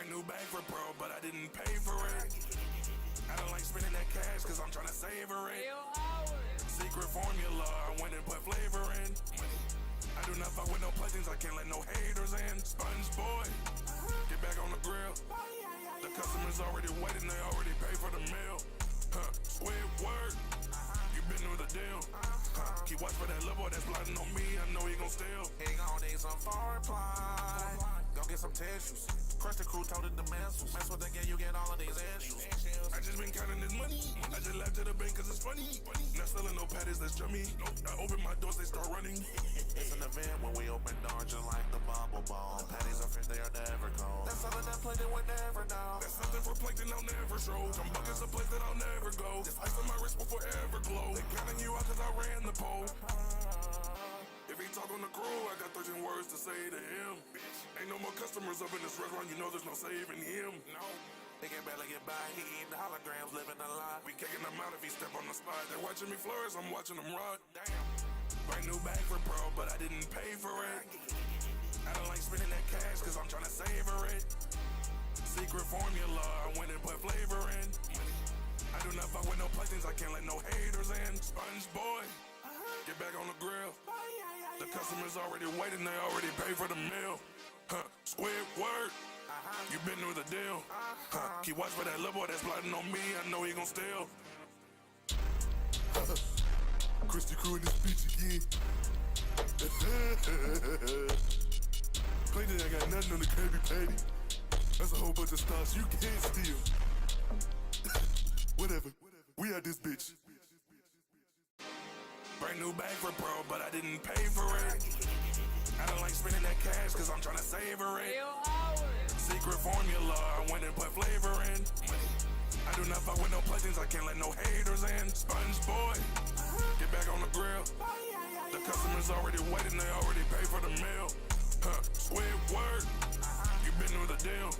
Brand new bag for pro, but I didn't pay for it. I don't like spending that cash cause I'm trying to savor it. Secret formula, I went and put flavor in. I do not fuck with no plugins, I can't let no haters in. Sponge boy, get back on the grill. The customers already waiting, they already pay for the meal. Squidward, you been through the deal. Keep watch for that little boy that's plotting on me, I know he gon' steal. He gon' need some foreign ply. Go get some tissues. Crush the crew, told it the mess. Mess with the game, you get all of these issues. I just been counting this money. I just left to the bank cause it's funny. Not selling no patties, that's chummy. I open my doors, they start running. It's an event when we open doors just like the bubble ball. Patties are fish, they are never cold. That's something that plankton would never know. That's something for plankton I'll never show. Some buckets a place that I'll never go. This ice on my wrist will forever glow. They counting you out cause I ran the pole. If he talk on the crew, I got 13 words to say to him. Ain't no more customers up in this restaurant, you know there's no saving him. No. They can barely get by, he eating holograms, living a lie. We kicking them out if he step on the spot. They're watching me flourish, I'm watching them rot. Damn. Brand new bag for pro, but I didn't pay for it. I don't like spending that cash cause I'm trying to savor it. Secret formula, I went and put flavor in. I do not fuck with no plugins, I can't let no haters in. Sponge boy, get back on the grill. The customers already waiting, they already pay for the meal. Squidward, you been through the deal. Keep watch for that little boy that's plotting on me, I know he gon' steal. Christy Crew in this bitch again. Plainly I got nothing on the Krabby Patty. That's a whole bunch of stars you can't steal. Whatever, we out this bitch. Brand new bag for pro, but I didn't pay for it. I don't like spending that cash cause I'm trying to savor it. Secret formula, I went and put flavor in. I do not fuck with no plugins, I can't let no haters in. Sponge boy, get back on the grill. The customers already waiting, they already pay for the meal. Squidward, you been through the deal.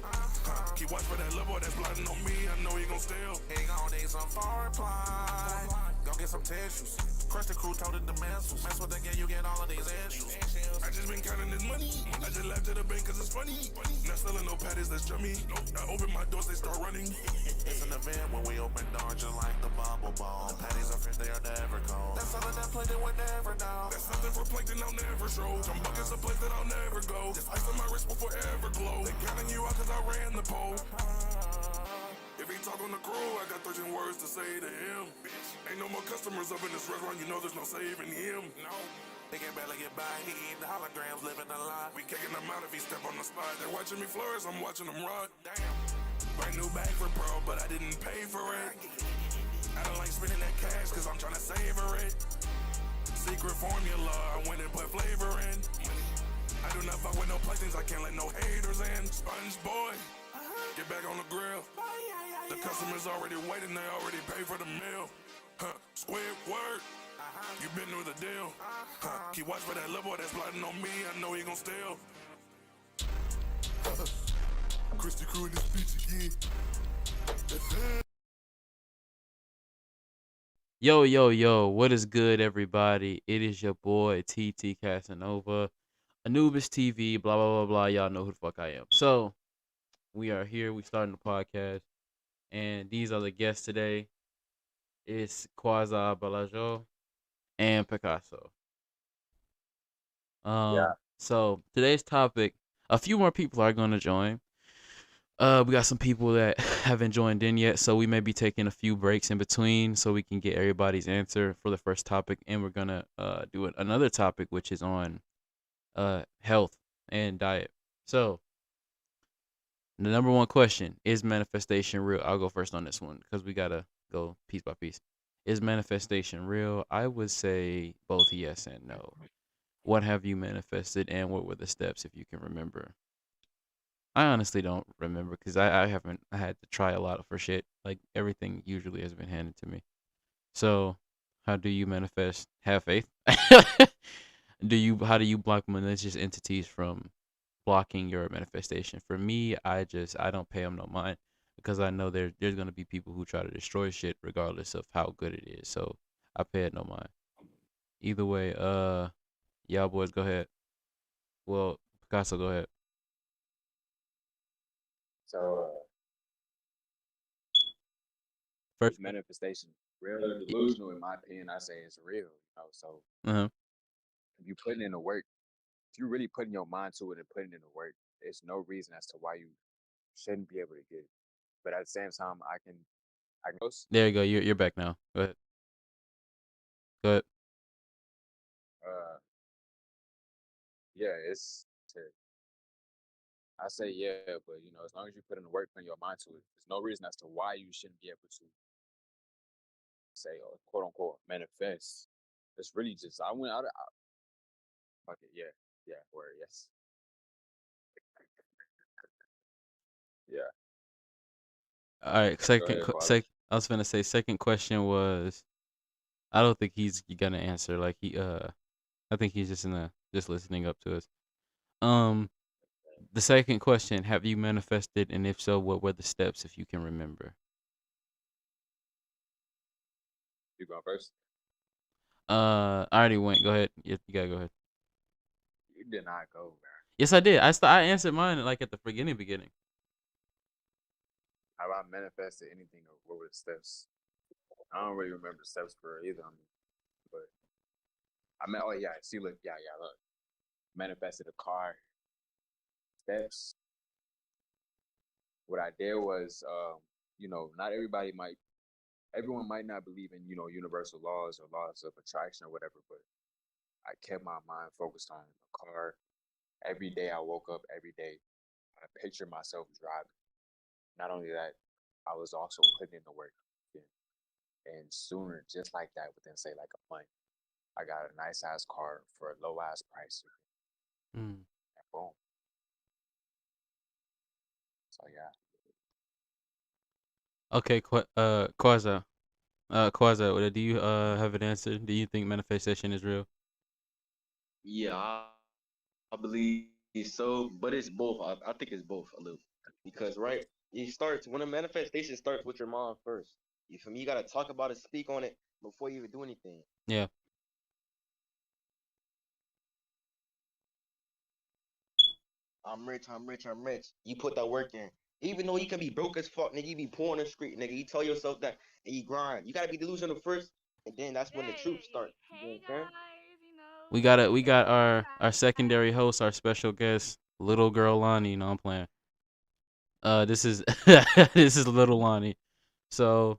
Keep watch for that little boy that's plotting on me, I know he gon' steal. He gon' need some foreign ply. Go get some tissues. Crush the crew, told it the mess. Mess with the game, you get all of these issues. I just been counting this money. I just left to the bank cause it's funny. Not selling no patties, that's chummy. I open my doors, they start running. It's an event when we open doors just like the bubble ball. Patties are fish, they are never cold. That's something that plankton would never know. That's something for plankton I'll never show. Some buckets a place that I'll never go. This ice on my wrist will forever glow. They counting you out cause I ran the pole. If he talk on the crew, I got 13 words to say to him. Ain't no more customers up in this restaurant, you know there's no saving him. No. They can barely get by, he eating holograms, living a lie. We kicking them out if he step on the spot. They're watching me flourish, I'm watching them rot. Damn. Brand new bag for pro, but I didn't pay for it. I don't like spending that cash cause I'm trying to savor it. Secret formula, I went and put flavor in. I do not fuck with no plugins, I can't let no haters in. Sponge boy, get back on the grill. The customers already waiting, they already pay for the meal. Squidward, you been through the deal. Keep watch for that little boy that's plotting on me, I know he gon' steal. Christy Crew in this bitch again. Yo, what is good, everybody? It is your boy, TT Casanova, Anubis TV, blah, blah, blah, blah. Y'all know who the fuck I am. So, we are here. We starting the podcast. And these are the guests today. It's Quasi Balajo and Picasso. So, today's topic, a few more people are going to join. We got some people that haven't joined in yet, so we may be taking a few breaks in between so we can get everybody's answer for the first topic, and we're gonna do another topic which is on health and diet. So the number one question is manifestation real? I'll go first on this one because we gotta go piece by piece. Is manifestation real? I would say both yes and no. What have you manifested, and what were the steps if you can remember? I honestly don't remember because I haven't had to try a lot for shit. Like everything usually has been handed to me. So, how do you manifest? Have faith. How do you block malicious entities from blocking your manifestation? For me, I don't pay them no mind because I know there's gonna be people who try to destroy shit regardless of how good it is. So I pay it no mind. Either way, y'all boys go ahead. Well, Picasso, go ahead. So First. is manifestation real or delusional? In my opinion, I say it's real. So Uh-huh. if you putting in the work, if you really putting your mind to it and putting in the work, there's no reason as to why you shouldn't be able to get it. But at the same time, I can There you go. You're back now. Go ahead. Go ahead. uh yeah, it's to I say yeah, but as long as you put in the work, putting your mind to it, there's no reason as to why you shouldn't be able to say or quote unquote manifest. It's really just I went out. Fuck it, yeah, yeah, word, yes, yeah. All right. Go ahead, Quali. I was gonna say second question was I don't think he's gonna answer. Like I think he's just just listening up to us. Um, the second question: have you manifested, and if so, what were the steps, if you can remember? You going first? I already went. Go ahead. You gotta go ahead. You did not go, man. Yes, I did. I answered mine like at the beginning. Have I manifested anything or what were the steps? I don't really remember the steps for either. But I mean, oh yeah, see, look, yeah, yeah, look, manifested a car. Steps. What I did was, not everyone might not believe in, universal laws or laws of attraction or whatever, but I kept my mind focused on a car. Every day I woke up, every day I pictured myself driving. Not only that, I was also putting in the work. Yeah. And sooner, just like that, within say like a month, I got a nice ass car for a low ass price. Mm. And boom. So yeah. Okay, Quasar. Quasar, do you have an answer? Do you think manifestation is real? Yeah, I believe so, but it's both. I think it's both a little because right, it starts when a manifestation starts with your mind first. You feel me? You gotta talk about it, speak on it before you even do anything. Yeah. I'm rich, I'm rich, I'm rich. You put that work in. Even though you can be broke as fuck, nigga, you be poor on the street, nigga. You tell yourself that and you grind. You gotta be delusional first, and then that's when the truth Hey, starts. You know hey what I'm saying? guys, We got our hi. secondary host, our special guest, little girl Lonnie. No, I'm playing. This is this is little Lonnie. So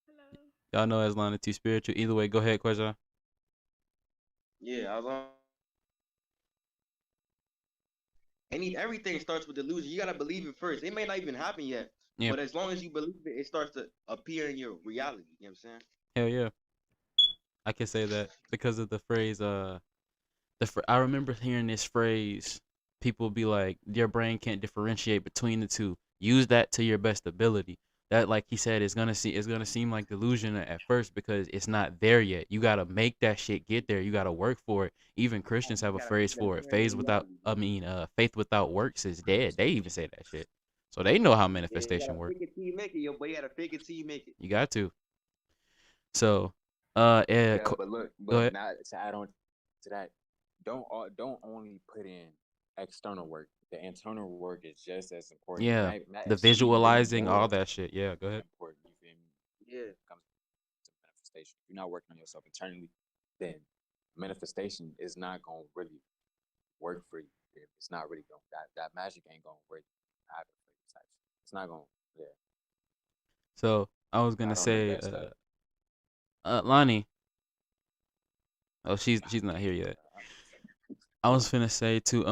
Hello. y'all know as Lonnie too spiritual. Either way, go ahead, Quasar. Yeah, everything starts with delusion. You gotta believe it first. It may not even happen yet, Yeah. but as long as you believe it, it starts to appear in your reality. You know what I'm saying? Hell yeah. I can say that because of the phrase. I remember hearing this phrase. People be like, your brain can't differentiate between the two. Use that to your best ability. That, like he said, it's gonna seem like delusion at first because it's not there yet. You gotta make that shit get there. You gotta work for it. Even Christians have a phrase You gotta for it. turn it into reality, bro. Faith without works is dead. They even say that shit. So they know how Yeah, you manifestation gotta works. fake it till you make it, yo boy. You gotta fake it till you make it. You got to. So, Yeah, but look, go but ahead. now to add on to that, don't only put in external work. The internal work is just as important. Yeah, Might the actually even visualizing, all more that shit. Yeah, go ahead. important. You feel me? Yeah. When it comes to manifestation, if you're not working on yourself internally, then manifestation is not gonna really work for you. It's not really going that magic ain't gonna work happen for you. It's not gonna yeah. So I was I gonna don't say, invest that. Lonnie. Oh, she's not here yet. I was finna say to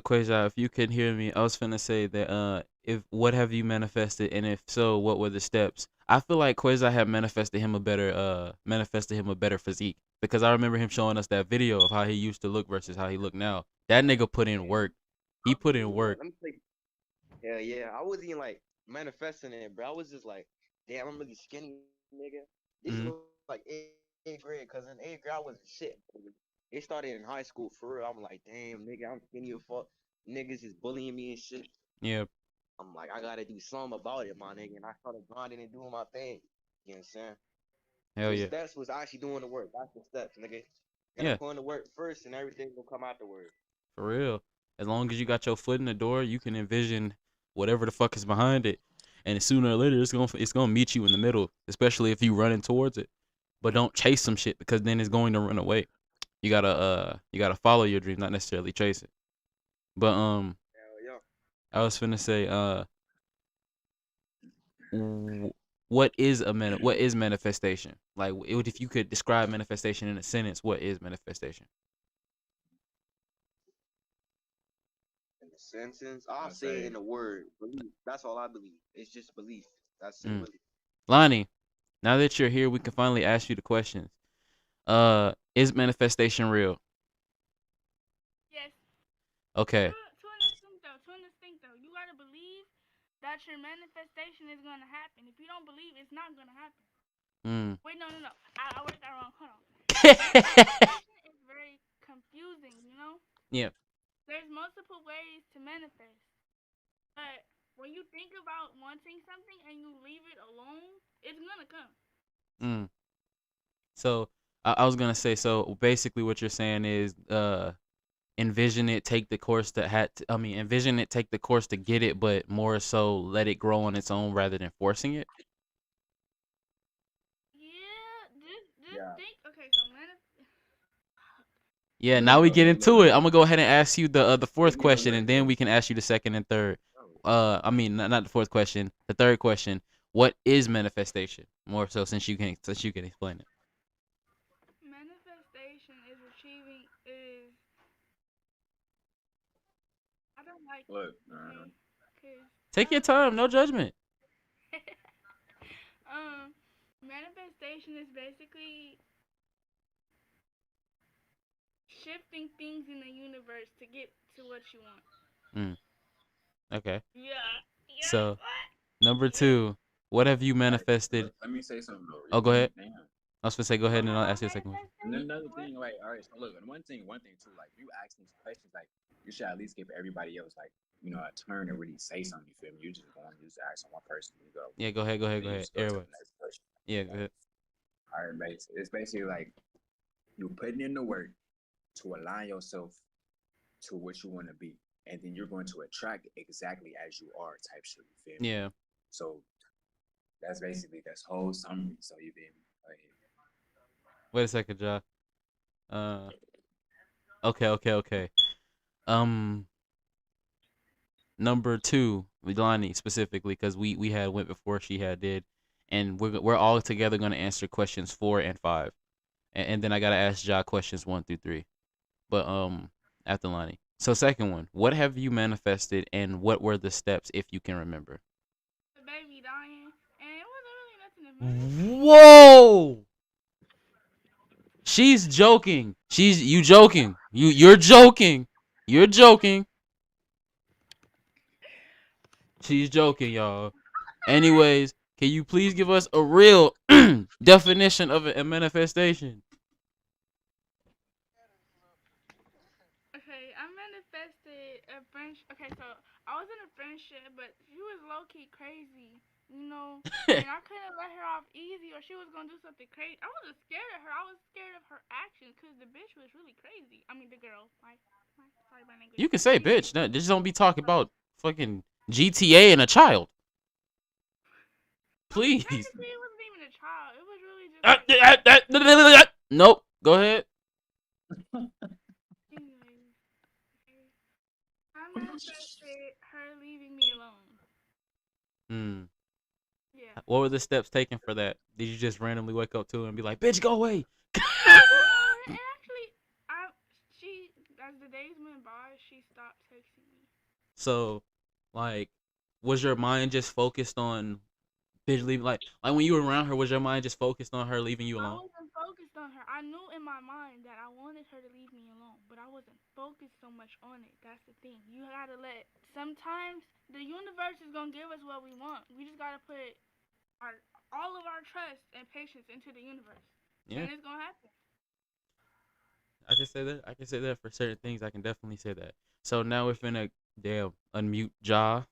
Quasia, if you could hear me, I was finna say that if what have you manifested, and if so, what were the steps? I feel like Quasia had manifested him a better physique because I remember him showing us that video of how he used to look versus how he look now. That nigga put in Man, work. He I'm put in telling you, work. let me tell you. Hell yeah. I wasn't even like manifesting it, bro. I was just like, damn, I'm really skinny, nigga. This is Mm-hmm. like eighth grade, cause in eighth grade I was shit. It started in high school for real. I'm like, damn, nigga, I'm skinny as fuck. Niggas is bullying me and shit. Yeah. I'm like, I gotta do something about it, my nigga. And I started grinding and doing my thing. You know what I'm saying? Hell The yeah. steps was actually doing the work. That's the steps, nigga. Gotta Yeah. put in the work first and everything will come afterwards. For real. As long as you got your foot in the door, you can envision whatever the fuck is behind it, and sooner or later it's gonna meet you in the middle, especially if you running towards it. But don't chase some shit because then it's going to run away. You gotta follow your dream, not necessarily chase it. But Hell yeah. I was finna say what is manifestation? Like if you could describe manifestation in a sentence, what is manifestation? In the sentence, I'll I say it say in a word. Belief. That's all I believe. It's just belief. That's it. Mm. Really. Lonnie, now that you're here, we can finally ask you the questions. Is manifestation real? Yes. Okay. To an instinct though. You gotta believe that your manifestation is gonna happen. If you don't believe, it's not gonna happen. Mm. Wait, no. I worded that wrong. Hold on. Manifestation is very confusing, you know? Yeah. There's multiple ways to manifest. But when you think about wanting something and you leave it alone, it's gonna come. Mm. So I was gonna say, so basically what you're saying is envision it take the course that envision it take the course to get it, but more so let it grow on its own rather than forcing it. Yeah, just yeah. think. Okay, so Yeah, Look, now we look, get look, look, into look, it. look. I'm gonna go ahead and ask you the fourth Give me the question, word. and then we can ask you the second and third. Oh, Not the fourth question, the third question. What is manifestation? More so since you can explain it. manifestation is achieving is I don't like it, look. okay? Cause Take your time, no judgment. um, manifestation is basically shifting things in the universe to get to what you want. Mm, okay. Yeah. Yeah. So What? number Yeah. two, what have you All right, manifested? look. Let me say something though. Oh, go Let me ahead. damn. I was gonna say go ahead What and have I'll I ask you the second question. And manifested? another What? thing, like, all right, so look, and one thing too, like, you ask these questions, like, you should at least give everybody else, like, a turn to really say something. You feel me? You just going, you just asking one person, you go, Yeah, go ahead, go ahead, then go you ahead. just go to Everybody. the next question. Yeah, go ahead. All right, mate. It's basically like you putting in the work to align yourself to what you want to be, and then you're going to attract exactly as you are, type shit. You feel me? Yeah. So that's basically that's whole summary. So you feel me? Like, Wait a second, Josh. Uh. Okay. Um. Number two, Lonnie specifically, because we had went before she had did, and we're all together gonna answer questions 4 and 5, and then I gotta ask Ja questions 1 through 3. But after Lonnie. So second one, what have you manifested, and what were the steps if you can remember? The baby dying, and it wasn't really nothing to manifest. Whoa! She's joking. You joking. You're joking. You're joking. She's joking, y'all. Anyways, can you please give us a real definition of a manifestation? Okay, I manifested a friendship. Okay, so I was in a friendship, but she was low key crazy, you know, and I couldn't let her off easy, or she was gonna do something crazy. I wasn't scared of her. I was scared of her actions, cause the bitch was really crazy. I mean, the girl. My sorry, my language. You can say Anyways, bitch. Just don't be talking about fucking GTA and a child. I mean, Please. technically, it wasn't even a child. It was really just like. Nope. Go ahead. Anyways, okay. I manifested her leaving me alone. Hmm. Yeah. What were the steps taken for that? Did you just randomly wake up to her and be like, "Bitch, go away"? No, and actually, she, as the days went by, she stopped texting me. So, like, was your mind just focused on bitch leaving? Like when you were around her, was your mind just focused on her leaving you I alone? wasn't focused on her. I knew in my mind that I wanted her to leave me alone, but I wasn't focused so much on it. That's the thing. You gotta let. Sometimes the universe is gonna give us what we want. We just gotta put our all of our trust and patience into the universe, Yeah, and it's gonna happen. I can say that. I can say that for certain things. I can definitely say that. So now we're finna damn unmute Ja.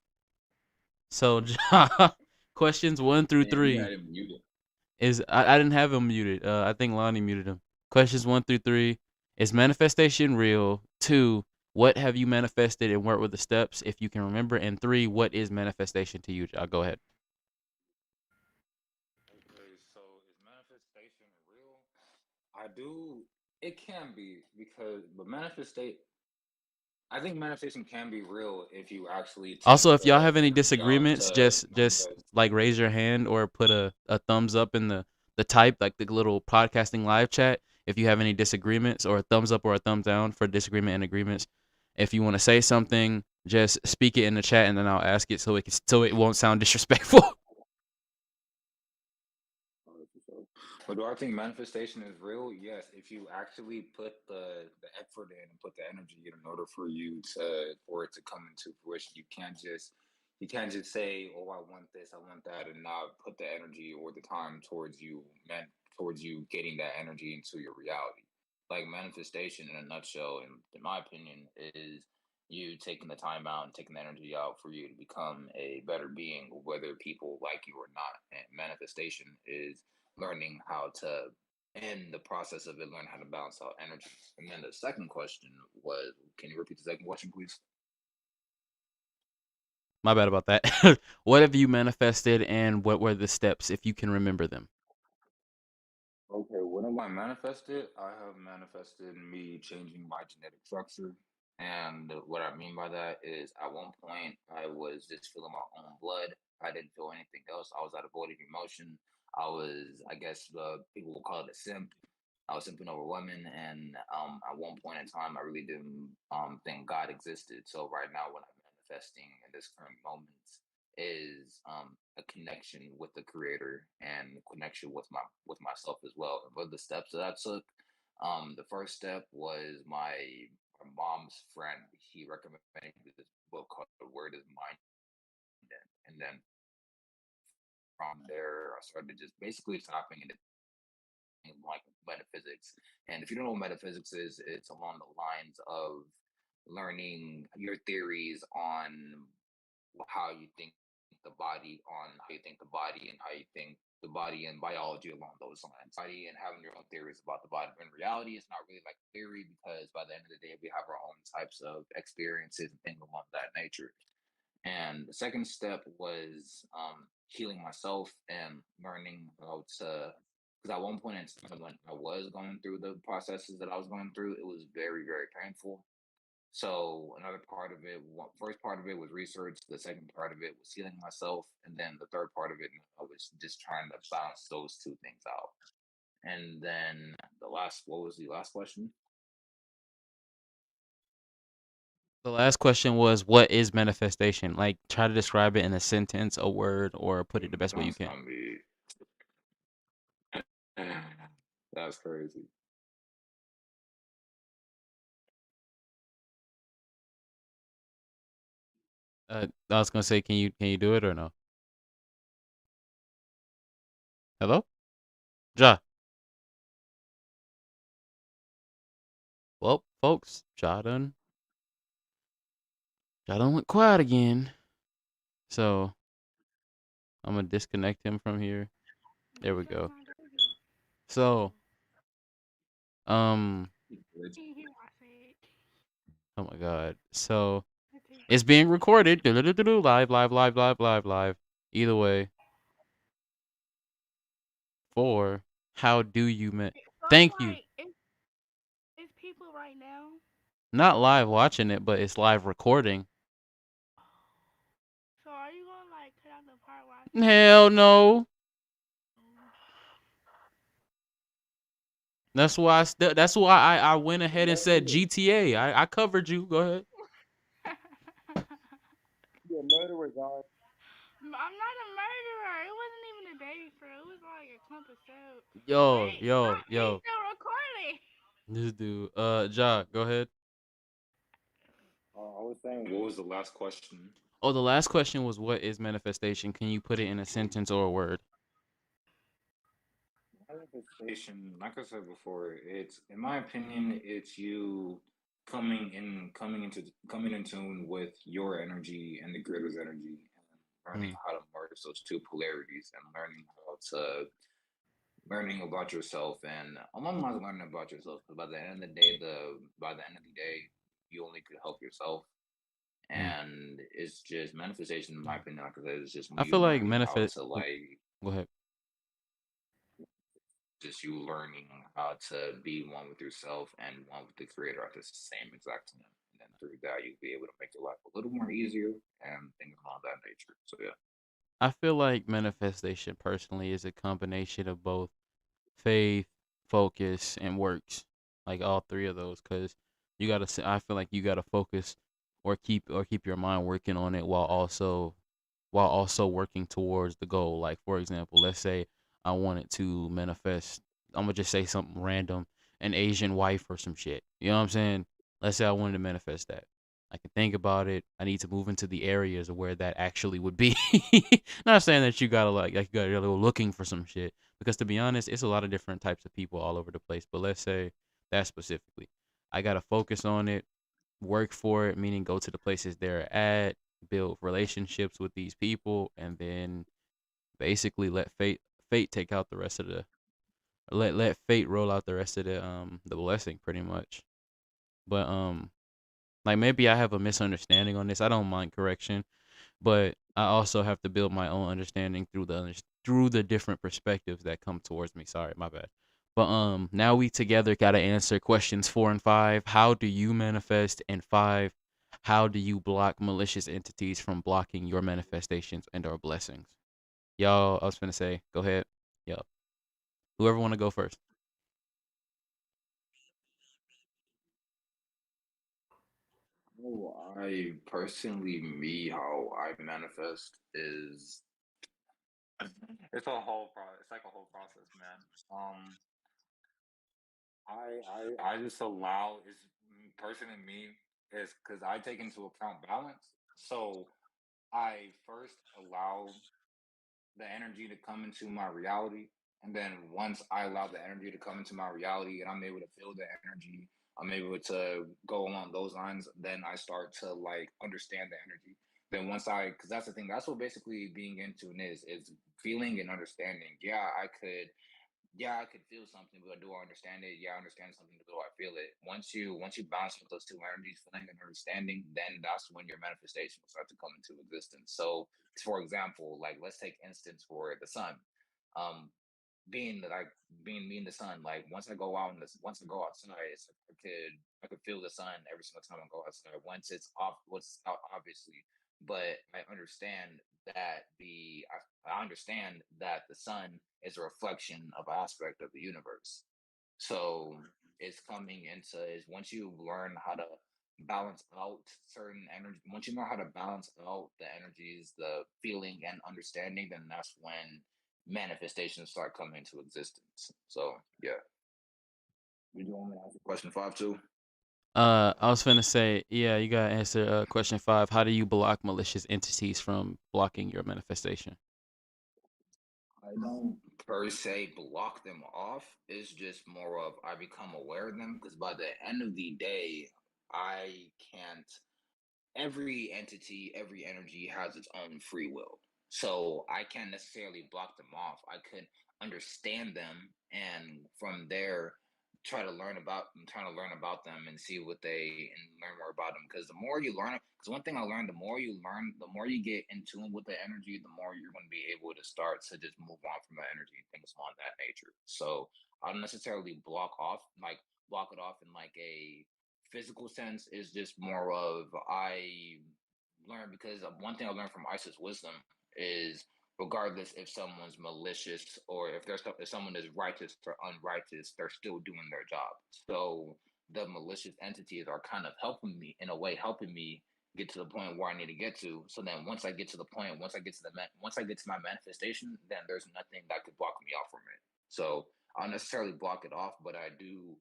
So Ja, questions one through damn, you three had him muted. is I didn't have him muted. I think Lonnie muted him. Questions 1 through 3 is manifestation real? 2, What have you manifested and what were the steps if you can remember? And three, what is manifestation to you? Ja? Go ahead. Okay, so is manifestation real? I do. It can be because, but manifestate. I think manifestation can be real if you actually take Also, if y'all the have any energy out disagreements, to just manifest. like raise your hand or put a thumbs up in the type, like the little podcasting live chat. If you have any disagreements, or a thumbs up or a thumbs down for disagreement and agreements. If you want to say something, just speak it in the chat and then I'll ask it so it won't sound disrespectful. But do I think manifestation is real? Yes, if you actually put the effort in and put the energy in order for you to for it to come into fruition. You can't just say, "Oh, I want this, I want that," and not put the energy or the time towards you getting that energy into your reality. Like manifestation in a nutshell, in my opinion, is you taking the time out and taking the energy out for you to become a better being, whether people like you or not. And manifestation is learning how to, in the process of it, learn how to balance out energy. And then the second question was, can you repeat the second question, please? My bad about that. What have you manifested and what were the steps if you can remember them? Okay, what have I manifested? I have manifested me changing my genetic structure. And what I mean by that is at one point I was just feeling my own blood. I didn't feel anything else. I was at a void of emotion. I was, I guess, people will call it a simp. I was simping over women, and at one point in time, I really didn't think God existed. So right now, what I'm manifesting in this current moment is a connection with the Creator and connection with myself as well. And for the steps that I took, the first step was my mom's friend. He recommended this book called The Word is Mind, and then from there, I started just basically tapping into like metaphysics. And if you don't know what metaphysics is, it's along the lines of learning your theories on how you think the body, on how you think the body, and how you think the body and biology along those lines. Body and having your own theories about the body. But in reality, it's not really like theory because by the end of the day, we have our own types of experiences and things along that nature. And the second step was healing myself and learning how to. Because at one point in time, when I was going through the processes that I was going through, it was very, very painful. So another part of it, first part of it was research. The second part of it was healing myself, and then the third part of it, I was just trying to balance those two things out. And then what was the last question? The last question was, what is manifestation? Like, try to describe it in a sentence, a word, or put it the best way you That's can. gonna be that's crazy. I was gonna say, can you do it or no? Hello, Ja. Well, folks, Ja done went quiet again. So I'm gonna disconnect him from here. There Just we text go. my baby. So, Oh, um, he hear what I said. oh my God. So That's it. it's being recorded. Do-do-do-do-do. Live, live, live, live, live, live. Either way, for how do you met? So it's Thank you. like it's people right now. Not live watching it, but it's live recording. So are you gonna like cut out the part where I said Hell no. oh. That's why I went ahead and said GTA. I covered you. Go ahead. You're a murderer, dog. I'm not a murderer. It wasn't even a date, bro. It was like a clump of soap. Yo, Wait, yo, he's yo. still recording. This dude. Ja, go ahead. I was saying, What was the last question? Oh, the last question was, what is manifestation? Can you put it in a sentence or a word? Manifestation, like I said before, it's in my opinion, it's you coming in tune with your energy and the creator's energy, and learning Mm. how to merge those two polarities, and learning about yourself. And I'm not learning about yourself because by the end of the day, you only could help yourself. Mm. And it's just manifestation, in my opinion, like I said, it's just I you feel like learning how manifest. to Oh, like go ahead. just you learning how to be one with yourself and one with the creator at the same exact time. And then through that, you'll be able to make your life a little more easier and things of that nature. So yeah. I feel like manifestation personally is a combination of both faith, focus, and works. Like all three of those, because you gotta. I feel like you gotta focus or keep your mind working on it while also working towards the goal. Like for example, let's say I wanted to manifest. I'm gonna just say something random, an Asian wife or some shit. You know what I'm saying? Let's say I wanted to manifest that. I can think about it. I need to move into the areas where that actually would be. Not saying that you gotta like you gotta go looking for some shit, because to be honest, it's a lot of different types of people all over the place. But let's say that specifically, I gotta focus on it, work for it, meaning go to the places they're at, build relationships with these people, and then basically let fate take out the rest of the let fate roll out the rest of the blessing pretty much. But like maybe I have a misunderstanding on this. I don't mind correction, but I also have to build my own understanding through the different perspectives that come towards me. Sorry, my bad. But now we together gotta answer questions 4 and 5. How do you manifest? And 5, how do you block malicious entities from blocking your manifestations and our blessings? Y'all, I was gonna say, go ahead. Yo, whoever wanna go first. Oh, I personally, me, how I manifest is it's a whole It's like a whole process, man. I just allow is personally me is because I take into account balance. So I first allow the energy to come into my reality. And then once I allow the energy to come into my reality and I'm able to feel the energy, I'm able to go along those lines, then I start to like understand the energy. Then because that's the thing, that's what basically being in tune is feeling and understanding. Yeah, I could feel something, but do I understand it? Yeah, I understand something, but do I feel it? Once you balance with those two energies, feeling and understanding, then that's when your manifestation will start to come into existence. So, for example, like let's take instance for the sun. Um, being like being the sun, like once I go outside, I could feel the sun every single time I go outside. Once it's out, obviously, but I understand that the sun is a reflection of an aspect of the universe. So it's coming into is once you learn how to balance out certain energy, once you know how to balance out the energies, the feeling and understanding, then that's when manifestations start coming into existence. So yeah. Did you want me to answer question 5 too? I was finna say, yeah, you gotta answer question 5. How do you block malicious entities from blocking your manifestation? I don't per se block them off. It's just more of I become aware of them because by the end of the day, I can't every entity, every energy has its own free will. So I can't necessarily block them off. I could understand them and from there trying to learn about them and see what they and learn more about them. Because the more you learn, because one thing I learned, the more you learn, the more you get in tune with the energy, the more you're going to be able to start to just move on from the energy and things on that nature. So I don't necessarily block it off in like a physical sense is just more of I learned because one thing I learned from Isis wisdom is regardless if someone's malicious or if someone is righteous or unrighteous, they're still doing their job. So the malicious entities are kind of helping me in a way, helping me get to the point where I need to get to. So then once I get to my manifestation, then there's nothing that could block me off from it. So I don't necessarily block it off, but I do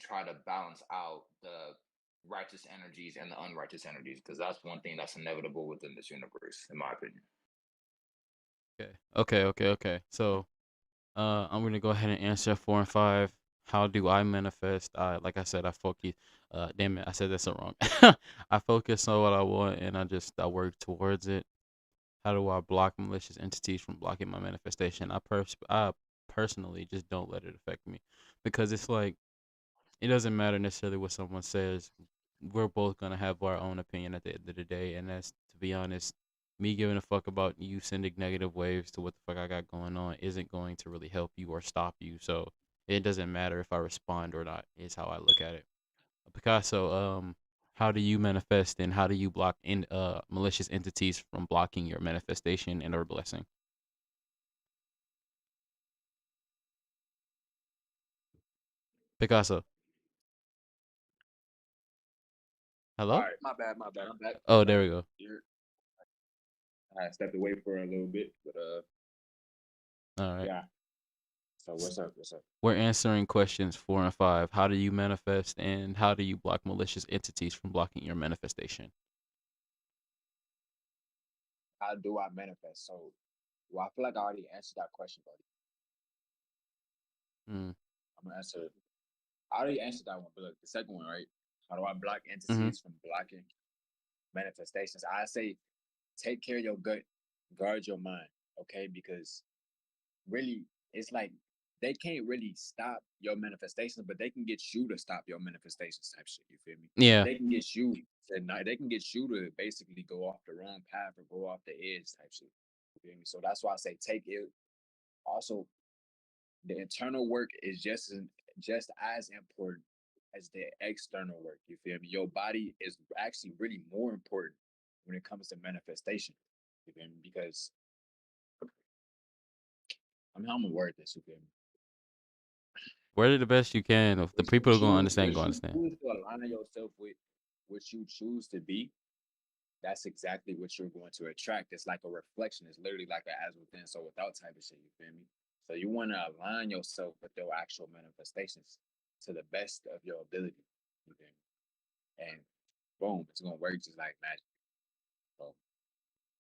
try to balance out the righteous energies and the unrighteous energies because that's one thing that's inevitable within this universe, in my opinion. Okay. Okay. So, I'm gonna go ahead and answer 4 and 5. How do I manifest? Like I said, I focus. Damn it, I said that so wrong. I focus on what I want, and I work towards it. How do I block malicious entities from blocking my manifestation? I personally just don't let it affect me, because it's like it doesn't matter necessarily what someone says. we're both gonna have our own opinion at the end of the day, and that's, to be honest, me giving a fuck about you sending negative waves to what the fuck I got going on isn't going to really help you or stop you. So it doesn't matter if I respond or not. Is how I look at it. Picasso, how do you manifest and how do you block in malicious entities from blocking your manifestation and or blessing? Picasso, All hello? right, my bad. I'm back. I'm Oh, back. there we go. Here. I stepped away for a little bit, but All right. yeah. So what's up? What's up? We're answering questions 4 and 5. How do you manifest and how do you block malicious entities from blocking your manifestation? How do I manifest? So, well, I feel like I already answered that question, buddy. Mm. I'm gonna answer. I already answered that one, but look, the second one, right? How do I block Mm-hmm. entities from blocking manifestations? I say take care of your gut, guard your mind, okay? Because really, it's like they can't really stop your manifestations, but they can get you to stop your manifestations type shit. You feel me? Yeah. They can get you they can get you to basically go off the wrong path or go off the edge type shit. You feel me? So that's why I say take it. Also, the internal work is just as important as the external work. You feel me? Your body is actually really more important when it comes to manifestation. You feel me? Because I'm gonna word this. You feel me? Word it the best you can. If the people are gonna understand, gonna What you understand. choose to align yourself with, what you choose to be, that's exactly what you're going to attract. It's like a reflection. It's literally like an as within, so without type of shit. You feel me? So you want to align yourself with your actual manifestations to the best of your ability. You feel me? And boom, it's gonna work just like magic. So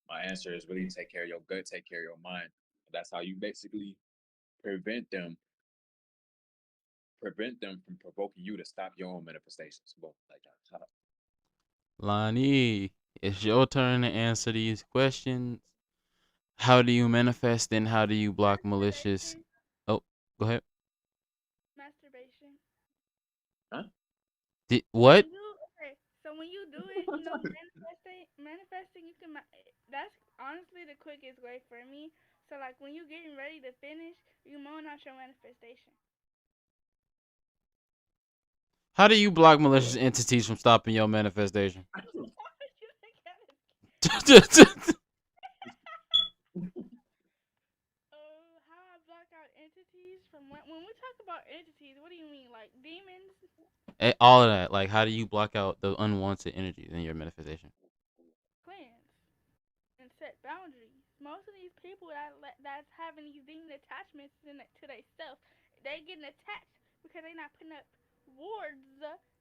my answer is really take care of your gut, take care of your mind. That's how you basically prevent them from provoking you to stop your own manifestations. Boom, like that. Shut up. Lonnie, it's your turn to answer these questions. How do you manifest and how do you block malicious? Masturbation. Oh, go ahead. Masturbation. Huh? What? When you okay, so when you do it, manifesting, you can. That's honestly the quickest way for me. So like when you getting ready to finish, you moan out your manifestation. How do you block malicious entities from stopping your manifestation? You think that is- how I block out entities from when we talk about entities, what do you mean? Like demons? All of that. Like, how do you block out the unwanted energies in your manifestation? Cleanse and set boundaries. Most of these people that's having these demon attachments to their self, they getting attached because they not putting up wards.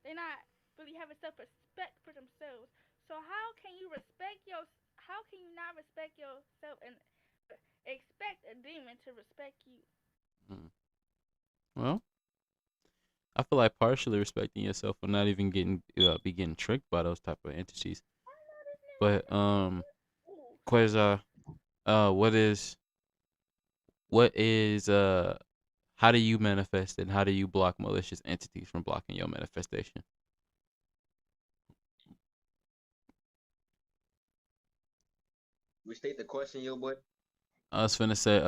They not really having self respect for themselves. So how can you respect your? How can you not respect yourself and expect a demon to respect you? Mm. Well, I feel like partially respecting yourself for not even be getting tricked by those type of entities. I know this nigga But finna get ooh. Quasar, what is how do you manifest and how do you block malicious entities from blocking your manifestation? Restate the question, yo boy. I was finna say,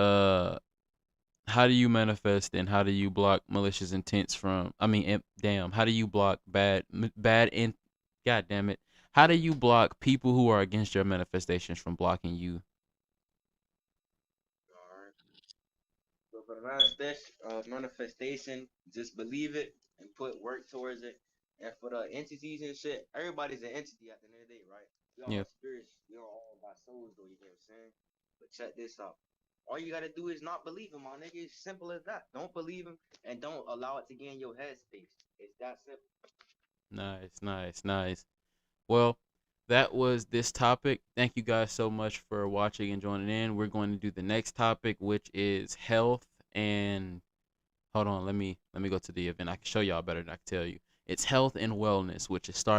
how do you manifest and how do you block malicious intents from? I mean, damn, how do you block bad in? God damn it, how do you block people who are against your manifestations from blocking you? Alright. So for the manifestation, just believe it and put work towards it. And for the entities and shit, everybody's an entity at the end of the day, right? We all Yeah, are spirits. We all got souls, though. You get what I'm saying? But check this out. All you gotta do is not believe him, my nigga. It's simple as that. Don't believe him and don't allow it to get in your headspace. It's that simple. nice, nice, nice. Well, that was this topic. Thank you guys so much for watching and joining in. We're going to do the next topic, which is health and hold on, let me go to the event. I can show y'all better than I can tell you. It's health and wellness, which is starting